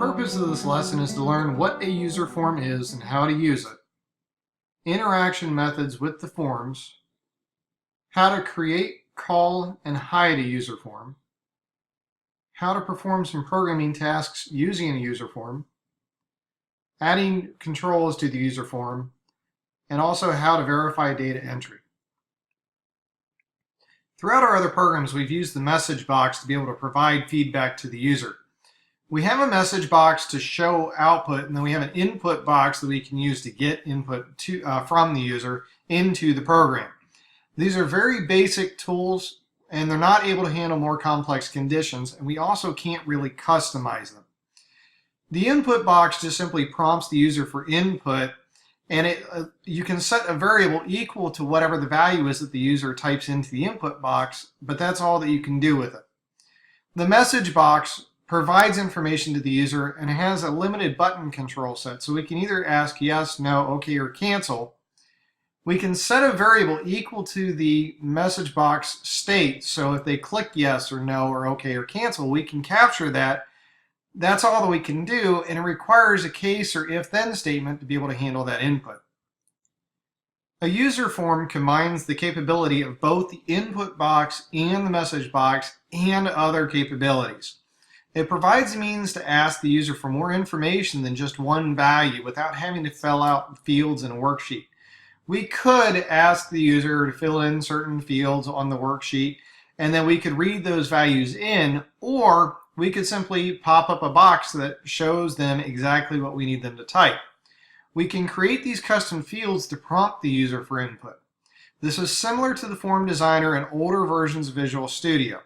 purpose of this lesson is to learn what a user form is and how to use it, interaction methods with the forms, how to create, call, and hide a user form, how to perform some programming tasks using a user form, adding controls to the user form, and also how to verify data entry. Throughout our other programs, we've used the message box to be able to provide feedback to the user. We have a message box to show output, and then we have an input box that we can use to get input from the user into the program. These are very basic tools, and they're not able to handle more complex conditions, and we also can't really customize them. The input box just simply prompts the user for input, and you can set a variable equal to whatever the value is that the user types into the input box, but that's all that you can do with it. The message box provides information to the user and has a limited button control set, so we can either ask yes, no, okay, or cancel. We can set a variable equal to the message box state, so if they click yes or no or okay or cancel, we can capture that. That's all that we can do, and it requires a case or if-then statement to be able to handle that input. A user form combines the capability of both the input box and the message box and other capabilities. It provides a means to ask the user for more information than just one value without having to fill out fields in a worksheet. We could ask the user to fill in certain fields on the worksheet, and then we could read those values in, or we could simply pop up a box that shows them exactly what we need them to type. We can create these custom fields to prompt the user for input. This is similar to the form designer in older versions of Visual Studio.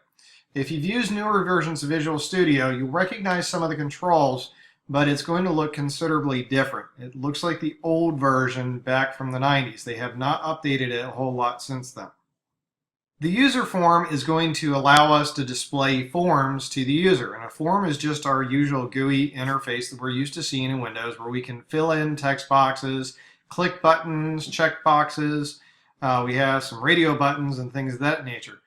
If you've used newer versions of Visual Studio, you'll recognize some of the controls, but it's going to look considerably different. It looks like the old version back from the 90s. They have not updated it a whole lot since then. The user form is going to allow us to display forms to the user, and a form is just our usual GUI interface that we're used to seeing in Windows, where we can fill in text boxes, click buttons, check boxes. We have some radio buttons and things of that nature.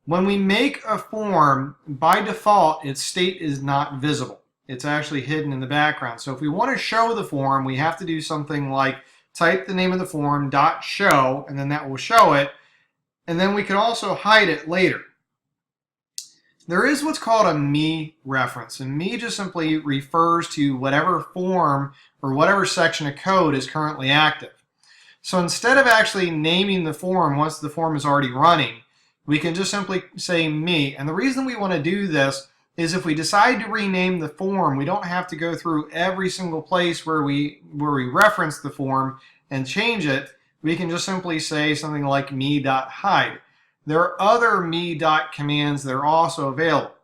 When we make a form, by default, its state is not visible. It's actually hidden in the background. So if we want to show the form, we have to do something like type the name of the form, .show, and then that will show it. And then we can also hide it later. There is what's called a me reference, and me just simply refers to whatever form or whatever section of code is currently active. So instead of actually naming the form once the form is already running, we can just simply say me. And the reason we want to do this is if we decide to rename the form, we don't have to go through every single place where we reference the form and change it. We can just simply say something like me.hide. There are other me commands that are also available.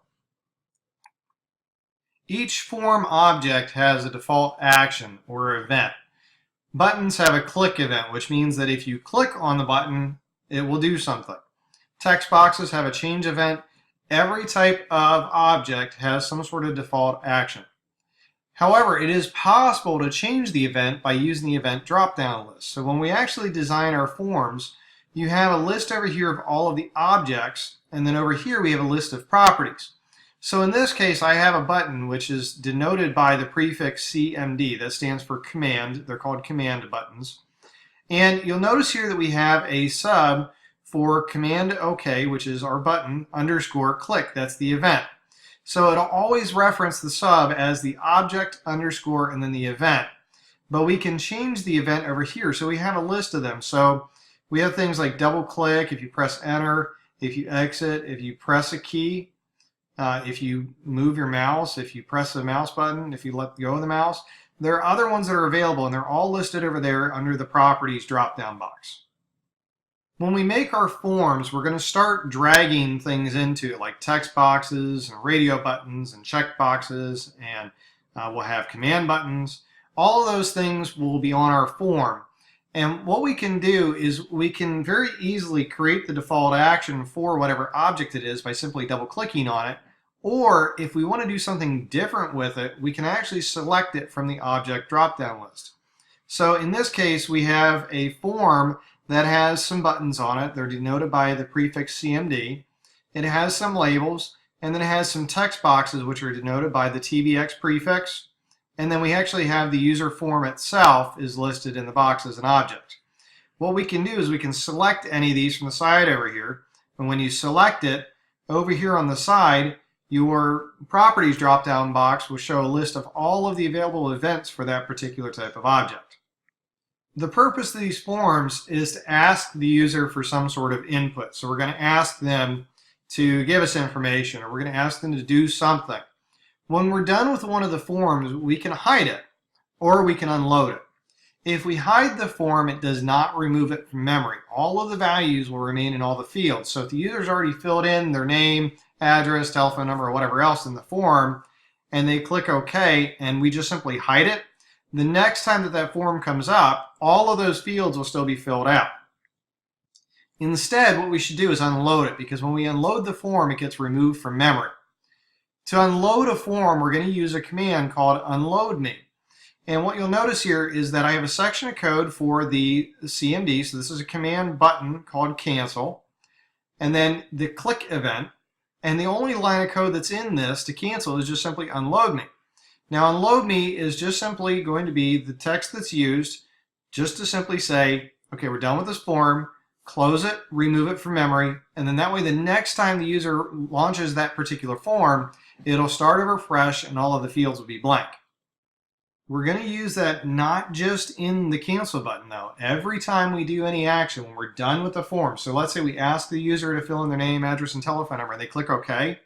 Each form object has a default action or event. Buttons have a click event, which means that if you click on the button, it will do something. Text boxes have a change event. Every type of object has some sort of default action. However, it is possible to change the event by using the event drop-down list. So when we actually design our forms, you have a list over here of all of the objects, and then over here we have a list of properties. So in this case, I have a button which is denoted by the prefix CMD. That stands for command. They're called command buttons. And you'll notice here that we have a sub for command OK, which is our button, underscore click. That's the event. So it'll always reference the sub as the object underscore and then the event. But we can change the event over here. So we have a list of them. So we have things like double click, if you press enter, if you exit, if you press a key, if you move your mouse, if you press the mouse button, if you let go of the mouse. There are other ones that are available, and they're all listed over there under the properties drop-down box. When we make our forms, we're going to start dragging things into it, like text boxes and radio buttons and check boxes, and we'll have command buttons. All of those things will be on our form. And what we can do is we can very easily create the default action for whatever object it is by simply double-clicking on it. Or if we want to do something different with it, we can actually select it from the object drop-down list. So in this case, we have a form that has some buttons on it. They're denoted by the prefix CMD. It has some labels, and then it has some text boxes which are denoted by the TBX prefix, and then we actually have the user form itself is listed in the box as an object. What we can do is we can select any of these from the side over here, and when you select it, over here on the side, your properties drop-down box will show a list of all of the available events for that particular type of object. The purpose of these forms is to ask the user for some sort of input. So we're going to ask them to give us information, or we're going to ask them to do something. When we're done with one of the forms, we can hide it, or we can unload it. If we hide the form, it does not remove it from memory. All of the values will remain in all the fields. So if the user's already filled in their name, address, telephone number, or whatever else in the form, and they click OK, and we just simply hide it, the next time that that form comes up, all of those fields will still be filled out. Instead, what we should do is unload it, because when we unload the form, it gets removed from memory. To unload a form, we're going to use a command called unload me. And what you'll notice here is that I have a section of code for the CMD. So this is a command button called cancel, and then the click event. And the only line of code that's in this to cancel is just simply unload me. Now, unload me is just simply going to be the text that's used just to simply say, okay, we're done with this form, close it, remove it from memory, and then that way the next time the user launches that particular form, it'll start over fresh and all of the fields will be blank. We're going to use that not just in the cancel button though. Every time we do any action, when we're done with the form, so let's say we ask the user to fill in their name, address, and telephone number, and they click OK,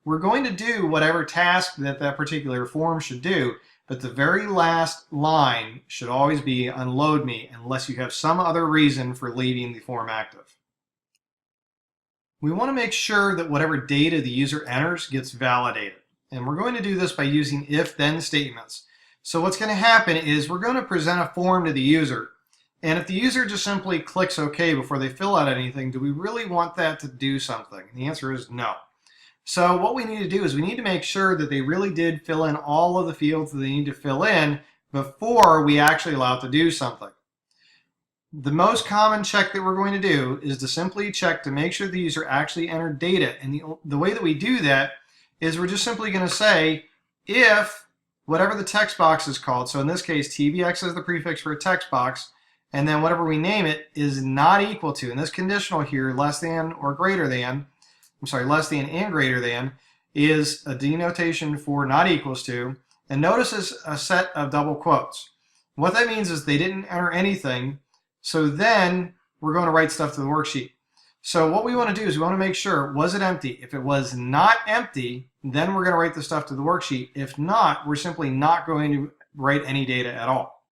we're going to do whatever task that that particular form should do, but the very last line should always be unload me unless you have some other reason for leaving the form active. We want to make sure that whatever data the user enters gets validated, and we're going to do this by using if-then statements. So what's going to happen is we're going to present a form to the user, and if the user just simply clicks OK before they fill out anything, do we really want that to do something? And the answer is no. So what we need to do is we need to make sure that they really did fill in all of the fields that they need to fill in before we actually allow it to do something. The most common check that we're going to do is to simply check to make sure the user actually entered data. And the way that we do that is we're just simply going to say if whatever the text box is called, so in this case TBX is the prefix for a text box, and then whatever we name it is not equal to, in this conditional here, less than or greater than, less than and greater than is a denotation for not equals to, and notice it's a set of double quotes. What that means is they didn't enter anything, so then we're going to write stuff to the worksheet. So what we want to do is we want to make sure, was it empty? If it was not empty, then we're going to write the stuff to the worksheet. If not, we're simply not going to write any data at all.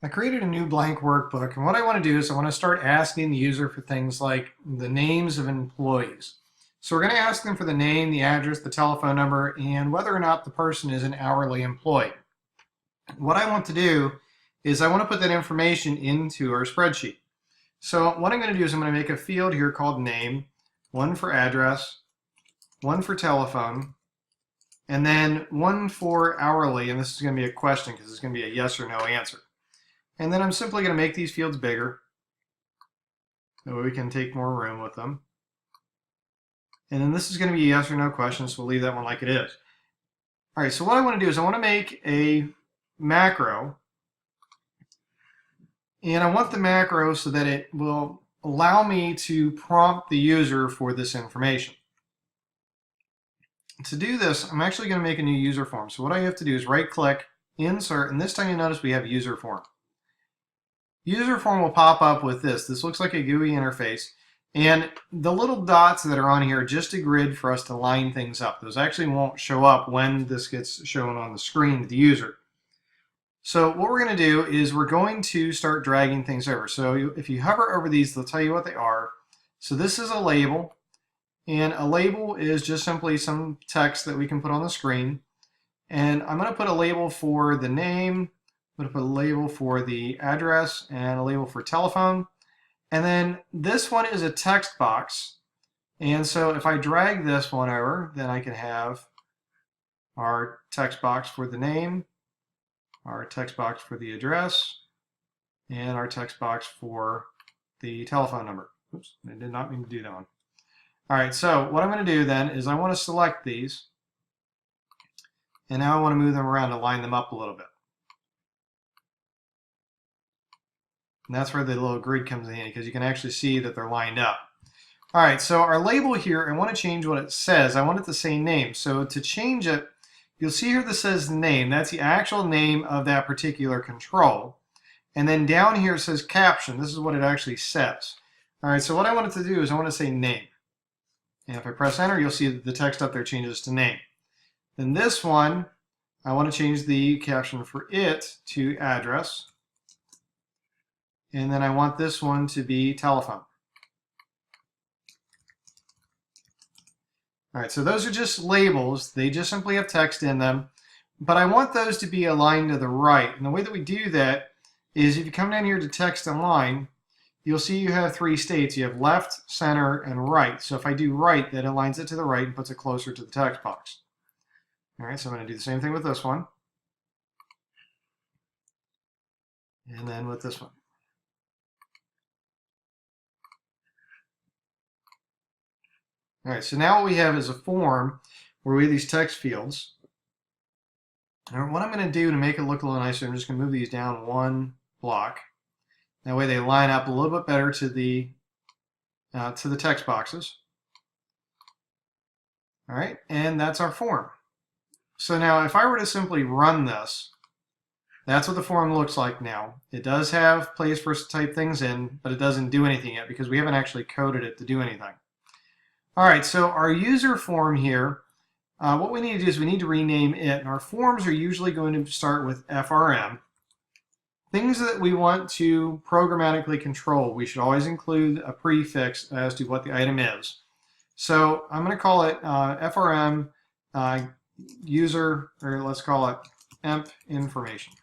I created a new blank workbook, and what I want to do is I want to start asking the user for things like the names of employees. So we're going to ask them for the name, the address, the telephone number, and whether or not the person is an hourly employee. What I want to do is I want to put that information into our spreadsheet. So what I'm going to do is I'm going to make a field here called name, one for address, one for telephone, and then one for hourly, and this is going to be a question because it's going to be a yes or no answer. And then I'm simply going to make these fields bigger. That way we can take more room with them. And then this is going to be a yes or no question, so we'll leave that one like it is. All right, so what I want to do is I want to make a macro. And I want the macro so that it will allow me to prompt the user for this information. To do this, I'm actually going to make a new user form. So what I have to do is right-click, insert, and this time you notice we have user form. User form will pop up with this. This looks like a GUI interface. And the little dots that are on here are just a grid for us to line things up. Those actually won't show up when this gets shown on the screen to the user. So what we're going to do is we're going to start dragging things over. So if you hover over these, they'll tell you what they are. So this is a label, and a label is just simply some text that we can put on the screen. And I'm going to put a label for the name, I'm going to put a label for the address, and a label for telephone. And then this one is a text box. And so if I drag this one over, then I can have our text box for the name, our text box for the address, and our text box for the telephone number. Oops, I did not mean to do that one. All right, so what I'm going to do then is I want to select these, and now I want to move them around to line them up a little bit. And that's where the little grid comes in, because you can actually see that they're lined up. All right, so our label here, I want to change what it says. I want it to say name. So to change it, you'll see here that says name. That's the actual name of that particular control. And then down here it says caption. This is what it actually says. All right, so what I want it to do is I want to say name. And if I press enter, you'll see that the text up there changes to name. Then this one, I want to change the caption for it to address. And then I want this one to be telephone. All right, so those are just labels. They just simply have text in them. But I want those to be aligned to the right. And the way that we do that is if you come down here to text and line, you'll see you have three states. You have left, center, and right. So if I do right, that aligns it to the right and puts it closer to the text box. All right, so I'm going to do the same thing with this one. And then with this one. All right, so now what we have is a form where we have these text fields. And what I'm going to do to make it look a little nicer, I'm just going to move these down one block. That way they line up a little bit better to the text boxes. All right, and that's our form. So now if I were to simply run this, that's what the form looks like now. It does have place for us to type things in, but it doesn't do anything yet because we haven't actually coded it to do anything. All right, so our user form here, what we need to do is we need to rename it. And our forms are usually going to start with FRM. Things that we want to programmatically control, we should always include a prefix as to what the item is. So I'm going to call it FRM user, or let's call it emp information.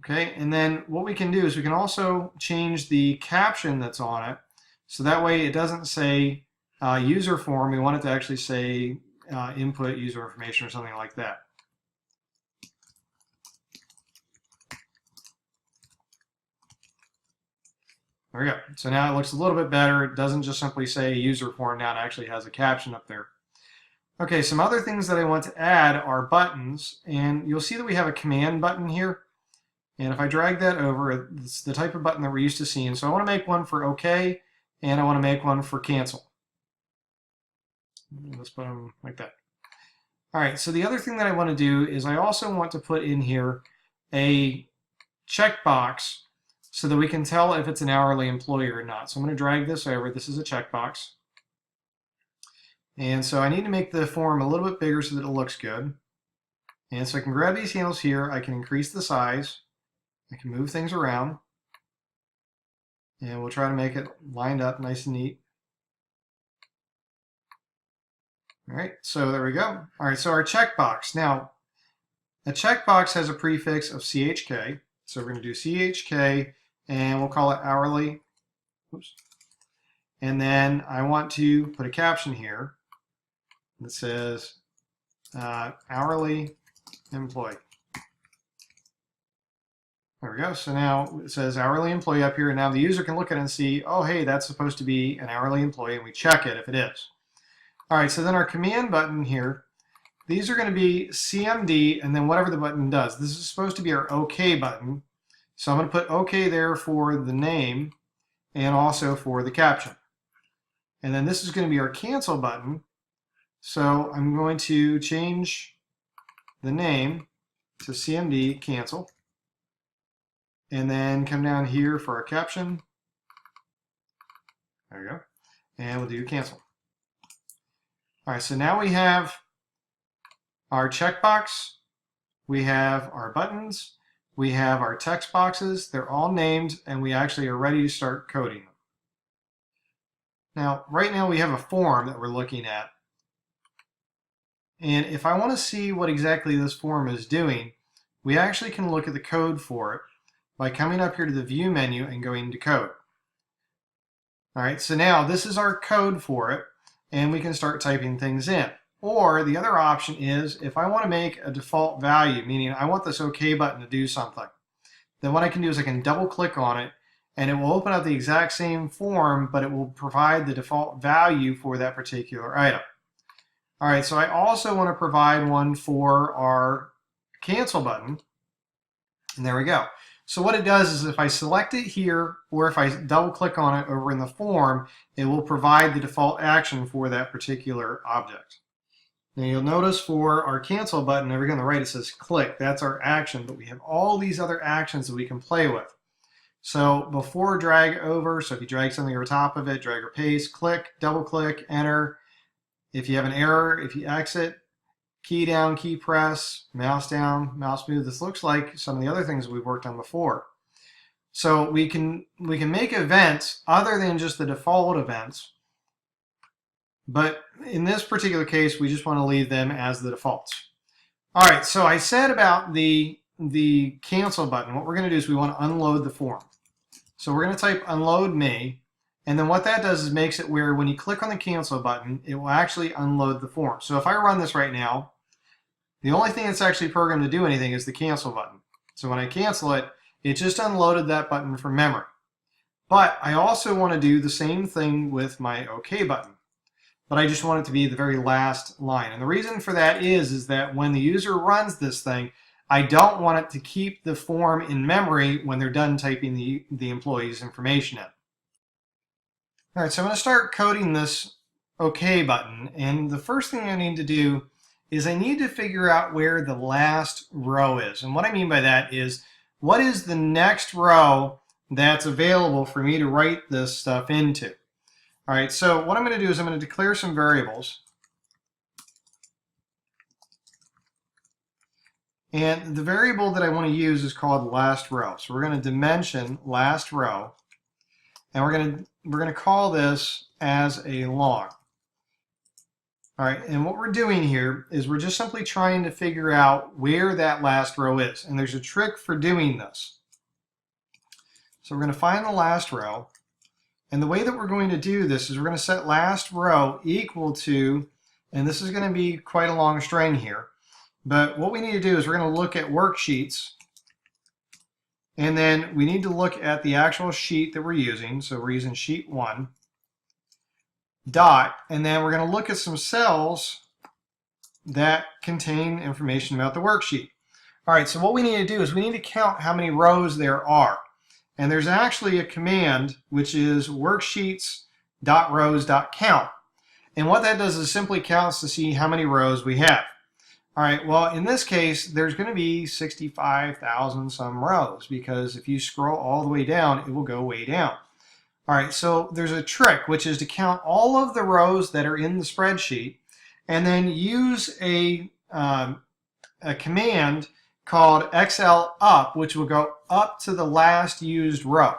Okay, and then what we can do is we can also change the caption that's on it. So that way it doesn't say user form, we want it to actually say input user information or something like that. There we go. So now it looks a little bit better. It doesn't just simply say user form, now it actually has a caption up there. Okay, some other things that I want to add are buttons, and you'll see that we have a command button here. And if I drag that over, it's the type of button that we're used to seeing. So I want to make one for OK, and I want to make one for cancel. Let's put them like that. All right, so the other thing that I want to do is I also want to put in here a checkbox so that we can tell if it's an hourly employee or not. So I'm going to drag this over. This is a checkbox. And so I need to make the form a little bit bigger so that it looks good. And so I can grab these handles here. I can increase the size. I can move things around. And we'll try to make it lined up nice and neat. All right, so there we go. All right, so our checkbox. Now, a checkbox has a prefix of CHK. So we're going to do CHK, and we'll call it hourly. Oops. And then I want to put a caption here that says hourly employee. There we go. So now it says hourly employee up here, and now the user can look at it and see, oh, hey, that's supposed to be an hourly employee, and we check it if it is. All right, so then our command button here, these are going to be CMD and then whatever the button does. This is supposed to be our OK button. So I'm going to put OK there for the name and also for the caption. And then this is going to be our cancel button. So I'm going to change the name to CMD cancel. And then come down here for our caption. There we go. And we'll do cancel. All right, so now we have our checkbox, we have our buttons, we have our text boxes. They're all named, and we actually are ready to start coding them. Now, right now we have a form that we're looking at. And if I want to see what exactly this form is doing, we actually can look at the code for it by coming up here to the View menu and going to Code. All right, so now this is our code for it, and we can start typing things in. Or the other option is if I want to make a default value, meaning I want this OK button to do something, then what I can do is I can double click on it, and it will open up the exact same form, but it will provide the default value for that particular item. All right, so I also want to provide one for our cancel button, and there we go. So what it does is if I select it here, or if I double click on it over in the form, it will provide the default action for that particular object. Now you'll notice for our cancel button over here on the right, it says click. That's our action, but we have all these other actions that we can play with. So before drag over, so if you drag something over top of it, drag or paste, click, double click, enter. If you have an error, if you exit, key down, key press, mouse down, mouse move. This looks like some of the other things we've worked on before. So we can make events other than just the default events, but in this particular case, we just want to leave them as the defaults. All right, so I said about the cancel button, what we're going to do is we want to unload the form. So we're going to type unload me, and then what that does is makes it where when you click on the cancel button, it will actually unload the form. So if I run this right now, the only thing that's actually programmed to do anything is the cancel button. So when I cancel it, it just unloaded that button from memory. But I also want to do the same thing with my OK button. But I just want it to be the very last line. And the reason for that is that when the user runs this thing, I don't want it to keep the form in memory when they're done typing the employee's information in. All right, so I'm going to start coding this OK button. And the first thing I need to do is I need to figure out where the last row is. And what I mean by that is, what is the next row that's available for me to write this stuff into? All right, so what I'm going to do is I'm going to declare some variables. And the variable that I want to use is called last row. So we're going to dimension last row, and we're going to call this as a long. All right, and what we're doing here is we're just simply trying to figure out where that last row is. And there's a trick for doing this. So we're going to find the last row. And the way that we're going to do this is we're going to set last row equal to, and this is going to be quite a long string here, but what we need to do is we're going to look at worksheets, and then we need to look at the actual sheet that we're using. So we're using sheet 1, dot, and then we're going to look at some cells that contain information about the worksheet. All right, so what we need to do is we need to count how many rows there are. And there's actually a command which is worksheets.rows.count. And what that does is simply counts to see how many rows we have. All right, well, in this case, there's going to be 65,000 some rows, because if you scroll all the way down, it will go way down. All right, so there's a trick, which is to count all of the rows that are in the spreadsheet and then use a command called XLUp, which will go up to the last used row.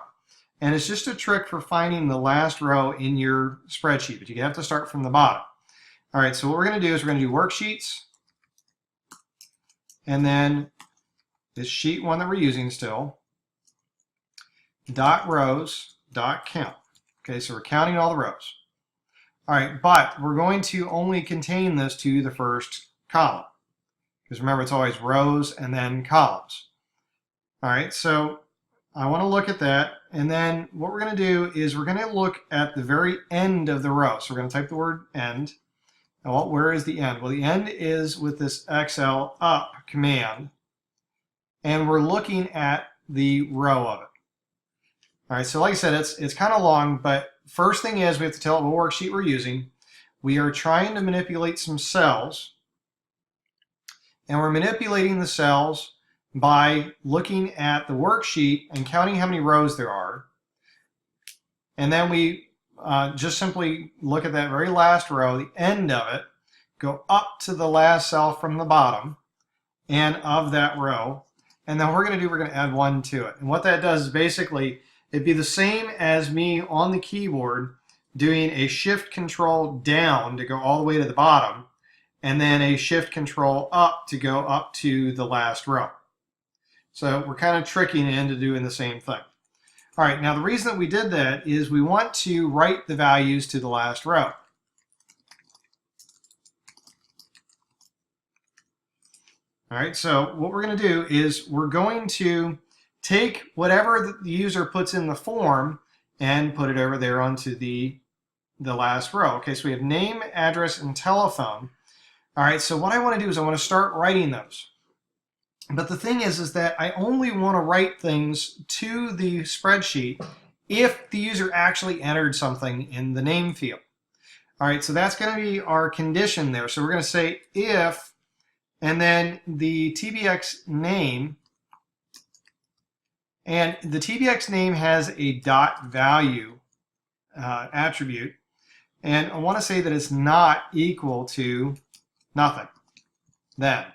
And it's just a trick for finding the last row in your spreadsheet, but you have to start from the bottom. All right, so what we're going to do is we're going to do worksheets, and then this sheet 1 that we're using still, dot rows, dot count. Okay, so we're counting all the rows. All right, but we're going to only contain this to the first column, because remember, it's always rows and then columns. All right, so I want to look at that, and then what we're going to do is we're going to look at the very end of the row. So we're going to type the word end. And where is the end? Well, the end is with this XLUp command, and we're looking at the row of it. All right, so like I said, it's kind of long, but first thing is we have to tell it what worksheet we're using. We are trying to manipulate some cells, and we're manipulating the cells by looking at the worksheet and counting how many rows there are. And then we just simply look at that very last row, the end of it, go up to the last cell from the bottom and of that row. And then what we're going to add 1 to it. And what that does is basically, it'd be the same as me on the keyboard doing a shift control down to go all the way to the bottom, and then a shift control up to go up to the last row. So we're kind of tricking it into doing the same thing. All right, now the reason that we did that is we want to write the values to the last row. All right, so what we're going to do is we're going to take whatever the user puts in the form and put it over there onto the last row. Okay, so we have name, address, and telephone. All right, so what I want to do is I want to start writing those. But the thing is that I only want to write things to the spreadsheet if the user actually entered something in the name field. All right, so that's going to be our condition there. So we're going to say if, and then the TBX name, and the TBX name has a dot value attribute, and I want to say that it's not equal to nothing. Then,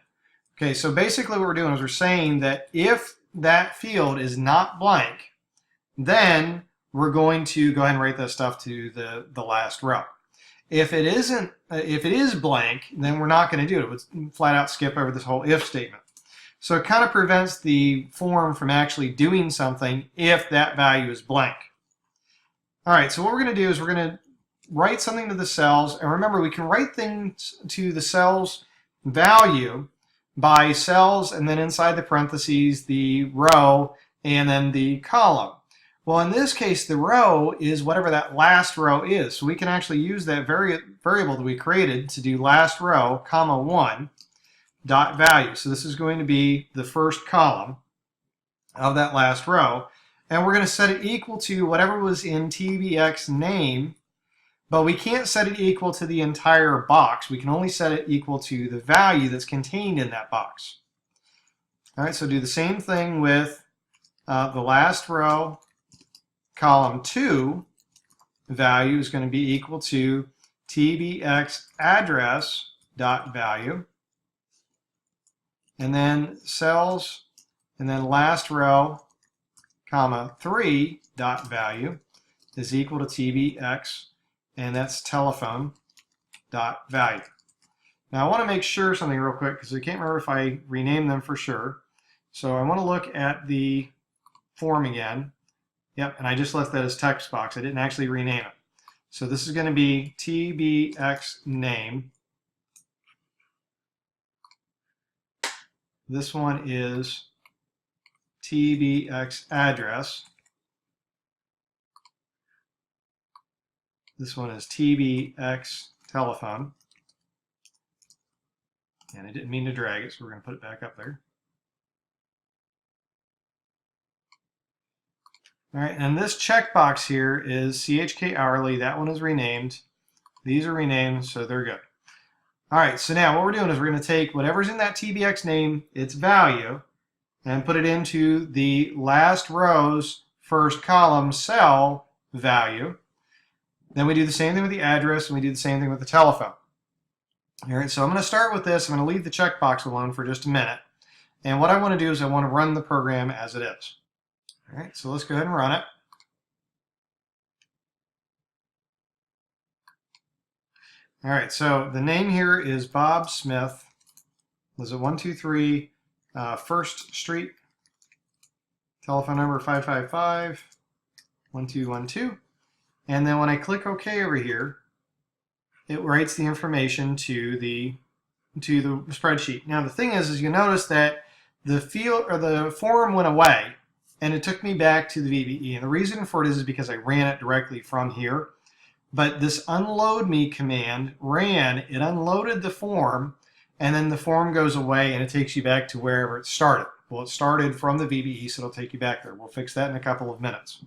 okay, so basically what we're doing is we're saying that if that field is not blank, then we're going to go ahead and write that stuff to the last row. If it isn't, if it is blank, then we're not going to do it. It would flat out skip over this whole if statement. So it kind of prevents the form from actually doing something if that value is blank. All right, so what we're going to do is we're going to write something to the cells. And remember, we can write things to the cells value by cells and then inside the parentheses, the row, and then the column. Well, in this case, the row is whatever that last row is. So we can actually use that variable that we created to do last row, comma 1, dot value. So this is going to be the first column of that last row. And we're going to set it equal to whatever was in TBX name, but we can't set it equal to the entire box. We can only set it equal to the value that's contained in that box. All right, so do the same thing with the last row. Column 2 value is going to be equal to TBX address dot value, and then cells, and then last row, comma 3 dot value is equal to TBX, and that's telephone dot value. Now I want to make sure something real quick because I can't remember if I renamed them for sure. So I want to look at the form again. Yep, and I just left that as text box. I didn't actually rename it. So this is going to be TBX name. This one is TBX address. This one is TBX telephone. And I didn't mean to drag it, so we're going to put it back up there. All right, and this checkbox here is CHK hourly. That one is renamed. These are renamed, so they're good. All right, so now what we're doing is we're going to take whatever's in that TBX name, its value, and put it into the last row's first column cell value. Then we do the same thing with the address, and we do the same thing with the telephone. All right, so I'm going to start with this. I'm going to leave the checkbox alone for just a minute. And what I want to do is I want to run the program as it is. All right, so let's go ahead and run it. All right, so the name here is Bob Smith. Was it 123 First Street? Telephone number 555-1212. And then when I click OK over here, it writes the information to the spreadsheet. Now the thing is you notice that the field or the form went away, and it took me back to the VBE. And the reason for it is because I ran it directly from here. But this unload me command ran, it unloaded the form, and then the form goes away and it takes you back to wherever it started. Well, it started from the VBE, so it'll take you back there. We'll fix that in a couple of minutes.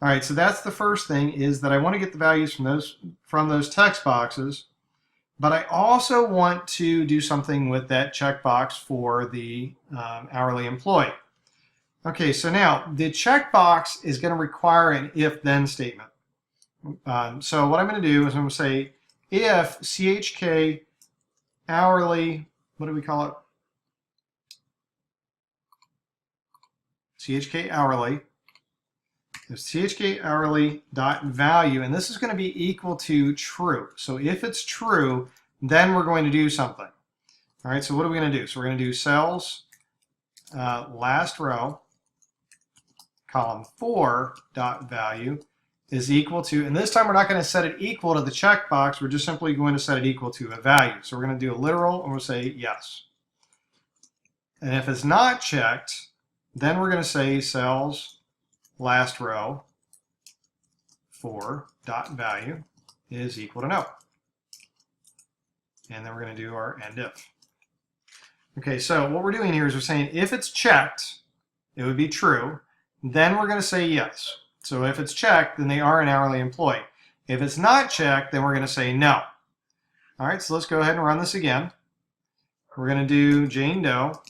All right, so that's the first thing, is that I want to get the values from those text boxes, but I also want to do something with that checkbox for the hourly employee. Okay, so now the checkbox is going to require an if-then statement. So what I'm going to do is I'm going to say if CHK hourly, what do we call it? CHK hourly. If CHK hourly dot value, and this is going to be equal to true. So if it's true, then we're going to do something. All right, so what are we going to do? So we're going to do cells, last row, column 4 dot value is equal to, and this time we're not going to set it equal to the checkbox, we're just simply going to set it equal to a value. So we're going to do a literal, and we'll say yes. And if it's not checked, Then we're going to say cells last row for dot value is equal to no. And then we're going to do our end if. Okay, so what we're doing here is we're saying if it's checked, it would be true. Then we're going to say yes. So if it's checked, then they are an hourly employee. If it's not checked, then we're going to say no. All right, so let's go ahead and run this again. We're going to do Jane Doe,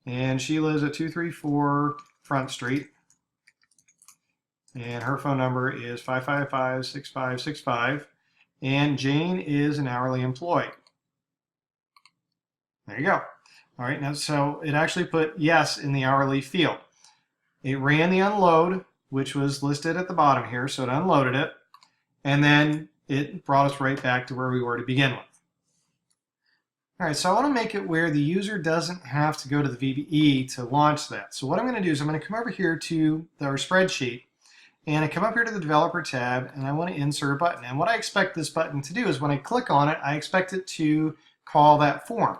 and she lives at 234 Front Street, and her phone number is 555-6565, and Jane is an hourly employee. There you go. All right, now so it actually put yes in the hourly field. It ran the unload, which was listed at the bottom here, so it unloaded it, and then it brought us right back to where we were to begin with. All right, so I want to make it where the user doesn't have to go to the VBE to launch that. So what I'm going to do is I'm going to come over here to our spreadsheet, and I come up here to the Developer tab, and I want to insert a button. And what I expect this button to do is when I click on it, I expect it to call that form.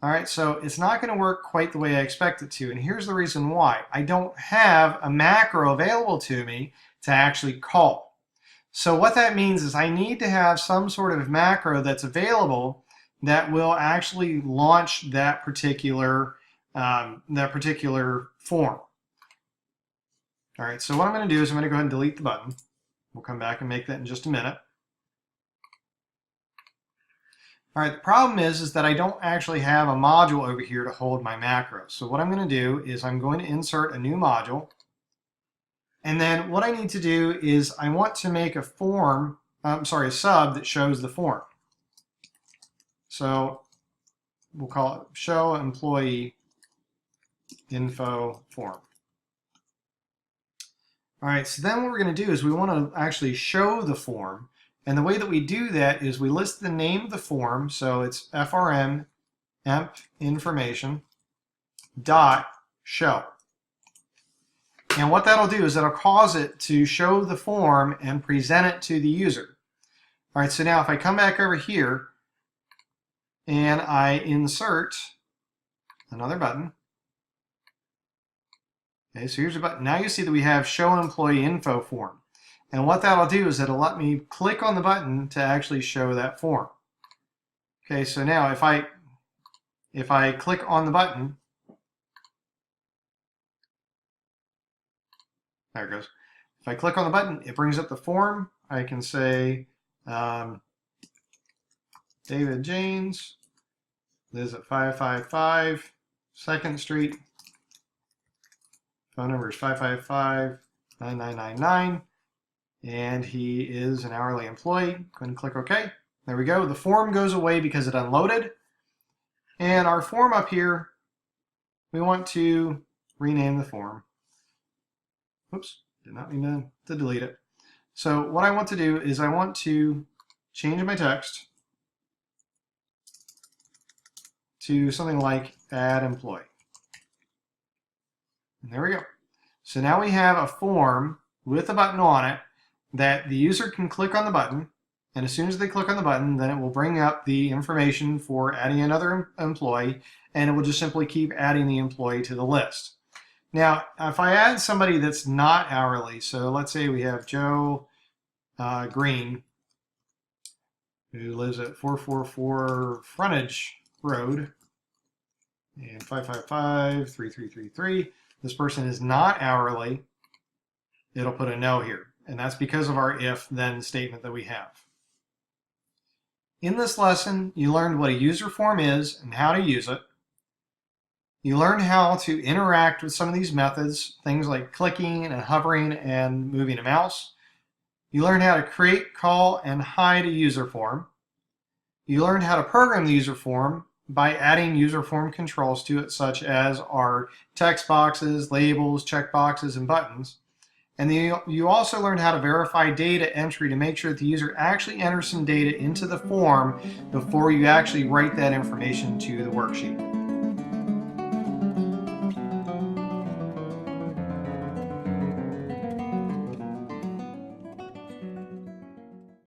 All right, so it's not going to work quite the way I expect it to, and here's the reason why. I don't have a macro available to me to actually call. So what that means is I need to have some sort of macro that's available that will actually launch that particular form. All right, so what I'm going to do is I'm going to go ahead and delete the button. We'll come back and make that in just a minute. All right, the problem is that I don't actually have a module over here to hold my macros. So what I'm going to do is I'm going to insert a new module. And then what I need to do is I want to make a form, a sub that shows the form. So we'll call it show employee info form. All right, so then what we're going to do is we want to actually show the form. And the way that we do that is we list the name of the form, so it's FRM emp information dot show. And what that'll do is it'll cause it to show the form and present it to the user. All right, so now if I come back over here and I insert another button. Okay, so here's a button. Now you see that we have show employee info form. And what that'll do is it'll let me click on the button to actually show that form. Okay, so now if I click on the button, there it goes. If I click on the button, it brings up the form. I can say David Janes lives at 555 2nd Street. Phone number is 555-9999. And he is an hourly employee. Go ahead and click OK. There we go. The form goes away because it unloaded. And our form up here, we want to rename the form. Oops, did not mean to delete it. So what I want to do is I want to change my text to something like add employee. And there we go. So now we have a form with a button on it that the user can click on the button, and as soon as they click on the button, then it will bring up the information for adding another employee, and it will just simply keep adding the employee to the list. Now, if I add somebody that's not hourly, so let's say we have Joe Green, who lives at 444 Frontage Road, and 555-3333. This person is not hourly. It'll put a no here. And that's because of our if-then statement that we have. In this lesson, you learned what a user form is and how to use it. You learned how to interact with some of these methods, things like clicking and hovering and moving a mouse. You learned how to create, call, and hide a user form. You learned how to program the user form by adding user form controls to it, such as our text boxes, labels, checkboxes, and buttons. And then you also learned how to verify data entry to make sure that the user actually enters some data into the form before you actually write that information to the worksheet.